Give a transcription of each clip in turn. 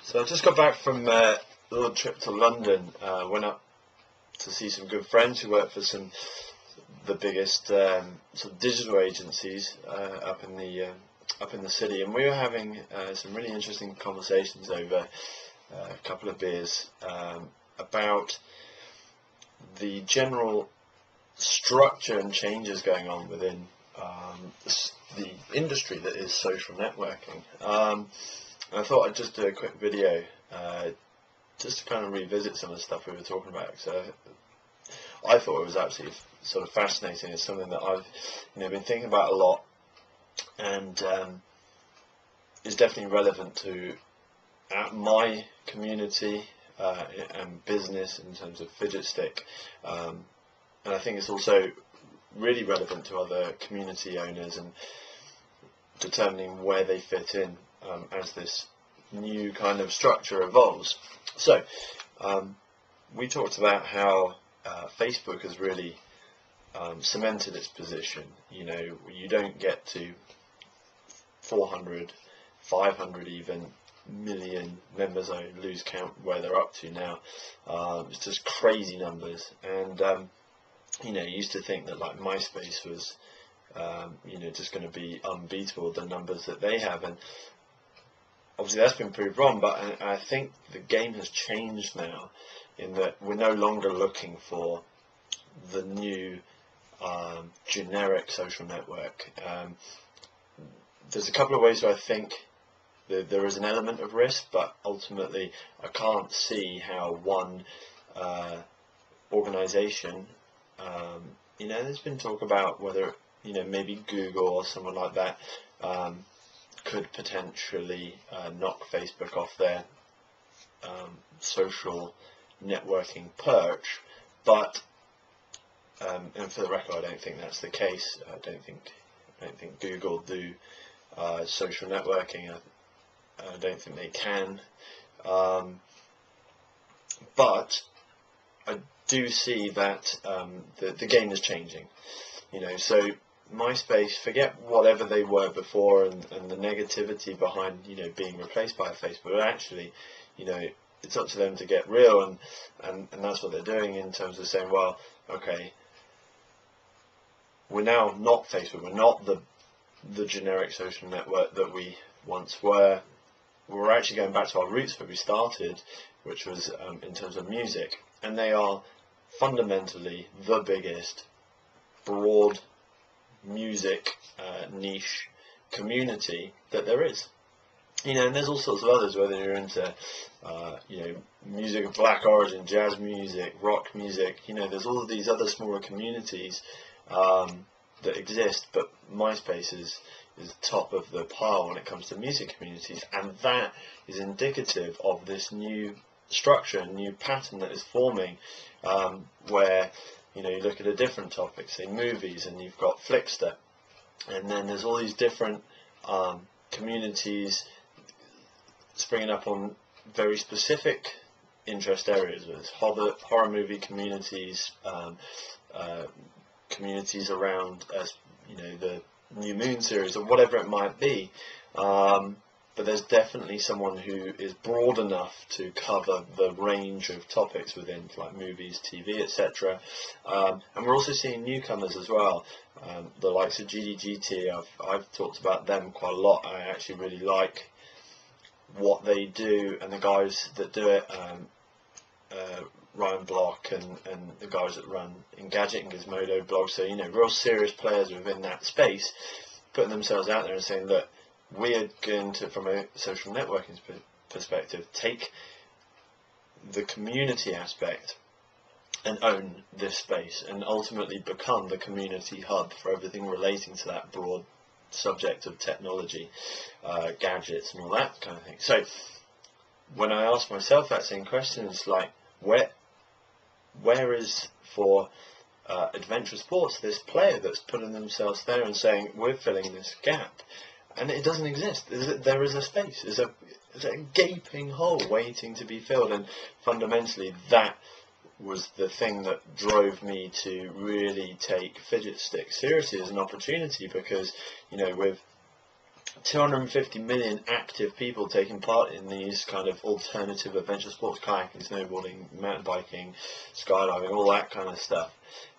So I just got back from a little trip to London. Went up to see some good friends who work for some the biggest sort of digital agencies up in the city, and we were having some really interesting conversations over a couple of beers about the general structure and changes going on within the industry that is social networking. And I thought I'd just do a quick video just to kind of revisit some of the stuff we were talking about. So I thought it was absolutely sort of fascinating. It's something that I've been thinking about a lot, and is definitely relevant to my community and business in terms of Fidget Stick, and I think it's also really relevant to other community owners and determining where they fit in as this new kind of structure evolves. So we talked about how Facebook has really cemented its position. You don't get to 400, 500 even million members. I lose count where they're up to now. It's just crazy numbers, and you used to think that like MySpace was just going to be unbeatable, the numbers that they have, and obviously that's been proved wrong. But I think the game has changed now, in that we're no longer looking for the new generic social network. There's a couple of ways where I think there is an element of risk, but ultimately I can't see how one organization, there's been talk about whether maybe Google or someone like that could potentially knock Facebook off their social networking perch, but and for the record, I don't think that's the case. I don't think Google do social networking. I don't think they can, but I do see that the game is changing. So MySpace, forget whatever they were before and the negativity behind being replaced by Facebook. But actually, it's up to them to get real, and that's what they're doing in terms of saying, well, okay, we're now not Facebook. We're not the generic social network that we once were. We're actually going back to our roots where we started, which was in terms of music, and they are fundamentally the biggest broad music niche community that there is. And there's all sorts of others, whether you're into music of black origin, jazz music, rock music. There's all of these other smaller communities that exist, but MySpace is top of the pile when it comes to music communities, and that is indicative of this new structure, new pattern that is forming, where you look at a different topic, say movies, and you've got Flickster, and then there's all these different communities springing up on very specific interest areas. There's horror movie communities, communities around the New Moon series or whatever it might be, but there's definitely someone who is broad enough to cover the range of topics within, like movies, TV, etc. And we're also seeing newcomers as well, the likes of GDGT. I've talked about them quite a lot. I actually really like what they do, and the guys that do it, Ryan Block and the guys that run Engadget and Gizmodo blog. So real serious players within that space, putting themselves out there and saying, look, we're going to, from a social networking perspective, take the community aspect and own this space, and ultimately become the community hub for everything relating to that broad subject of technology, gadgets and all that kind of thing. So when I ask myself that same question, it's like, where is, for adventure sports, this player that's putting themselves there and saying, we're filling this gap? And it doesn't exist. There is a space. There's a gaping hole waiting to be filled, and fundamentally that was the thing that drove me to really take Fidget Stick seriously as an opportunity, because with 250 million active people taking part in these kind of alternative adventure sports, kayaking, snowboarding, mountain biking, skydiving, all that kind of stuff.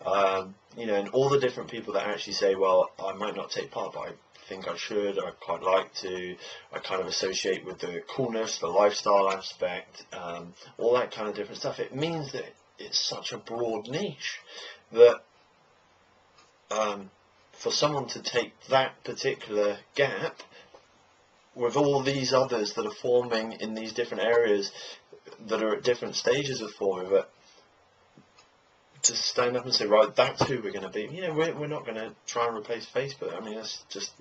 And all the different people that actually say, well, I might not take part, but I think I should, I'd quite like to, I kind of associate with the coolness, the lifestyle aspect, all that kind of different stuff. It means that it's such a broad niche that for someone to take that particular gap with all these others that are forming in these different areas that are at different stages of forming, but to stand up and say, right, that's who we're going to be. We're not going to try and replace Facebook. I mean, that's just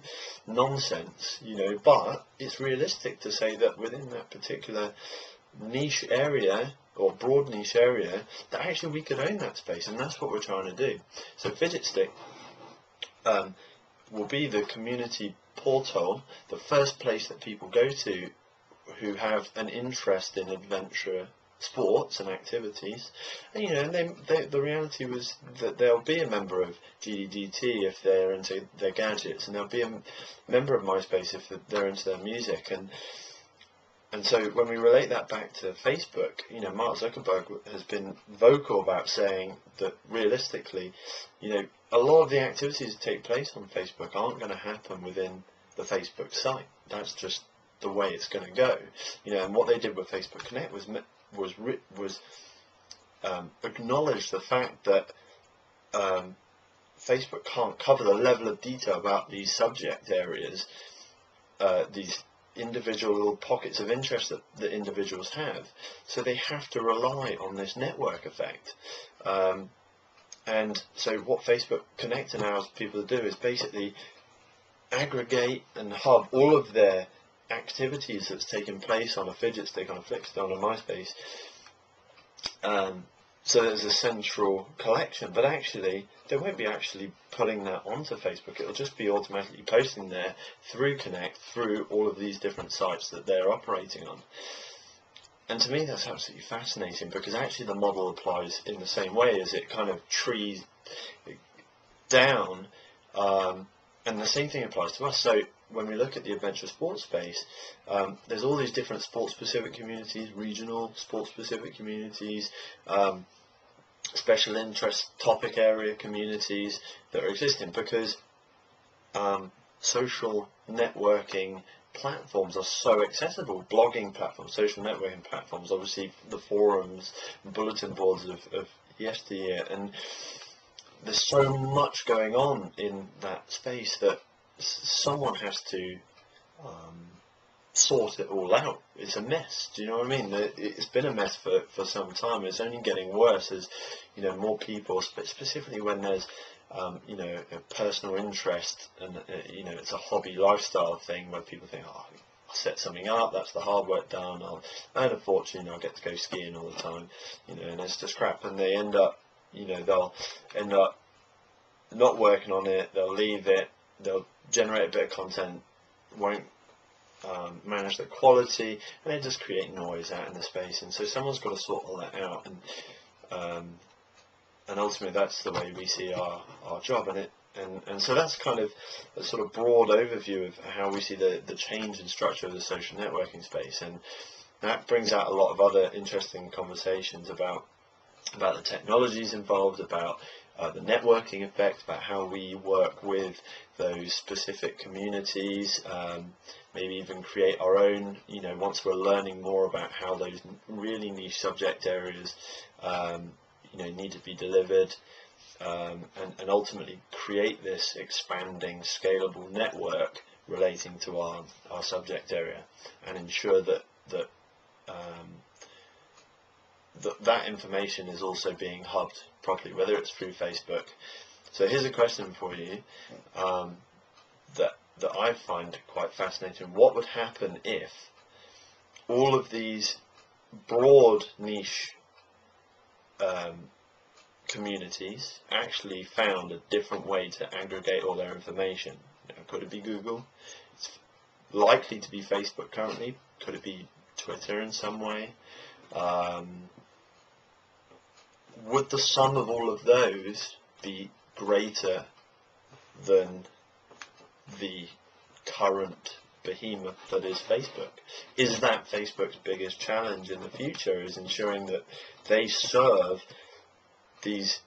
nonsense, but it's realistic to say that within that particular niche area or broad niche area, that actually we could own that space, and that's what we're trying to do. So Fidget Stick will be the community portal, the first place that people go to who have an interest in adventure sports and activities. And the reality was that they'll be a member of GDDT if they're into their gadgets, and they'll be a member of MySpace if they're into their music. And so when we relate that back to Facebook, Mark Zuckerberg has been vocal about saying that realistically, a lot of the activities that take place on Facebook aren't going to happen within the Facebook site. That's just the way it's going to go. And what they did with Facebook Connect was acknowledge the fact that Facebook can't cover the level of detail about these subject areas, these individual little pockets of interest that individuals have, so they have to rely on this network effect. And so what Facebook Connect allows people to do is basically aggregate and hub all of their activities that's taken place on a Fidget Stick, on a Flixster, on a MySpace, so there's a central collection. But actually they won't be actually putting that onto Facebook. It'll just be automatically posting there through Connect, through all of these different sites that they're operating on. And to me that's absolutely fascinating, because actually the model applies in the same way as it kind of trees down, and the same thing applies to us. So when we look at the adventure sports space, there's all these different sports-specific communities, regional sports-specific communities, special interest topic area communities that are existing, because social networking platforms are so accessible. Blogging platforms, social networking platforms, obviously the forums, bulletin boards of yesteryear, and there's so much going on in that space that someone has to sort it all out. It's a mess. Do you know what I mean? It's been a mess for some time. It's only getting worse as more people, specifically when there's a personal interest, and it's a hobby lifestyle thing where people think, oh, I'll set something up, that's the hard work done, I'll earn a fortune, I'll get to go skiing all the time, and it's just crap. And they end up, they'll end up not working on it, they'll leave it, they'll generate a bit of content, won't manage the quality, and they just create noise out in the space. And so someone's got to sort all that out, and ultimately that's the way we see our job. And so that's kind of a sort of broad overview of how we see the change in structure of the social networking space, and that brings out a lot of other interesting conversations about the technologies involved, about the networking effect, about how we work with those specific communities, maybe even create our own, once we're learning more about how those really niche subject areas need to be delivered, and ultimately create this expanding scalable network relating to our subject area, and ensure that that information is also being hubbed properly, whether it's through Facebook. So here's a question for you that I find quite fascinating. What would happen if all of these broad niche communities actually found a different way to aggregate all their information? Could it be Google? It's likely to be Facebook currently. Could it be Twitter in some way? Would the sum of all of those be greater than the current behemoth that is Facebook. Is that Facebook's biggest challenge in the future, is ensuring that they serve these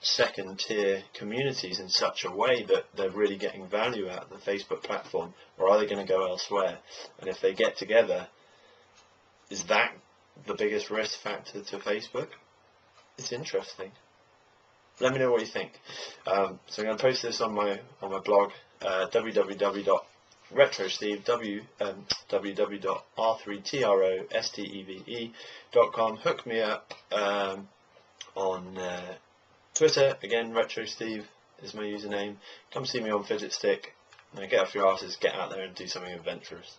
second tier communities in such a way that they're really getting value out of the Facebook platform, or are they going to go elsewhere? And if they get together, is that the biggest risk factor to Facebook? It's interesting. Let me know what you think. So I'm going to post this on my blog, www.retrosteve, www.r3trosteve.com. Hook me up on Twitter, again, RetroSteve is my username. Come see me on Fidget Stick. Now get off your asses, get out there and do something adventurous.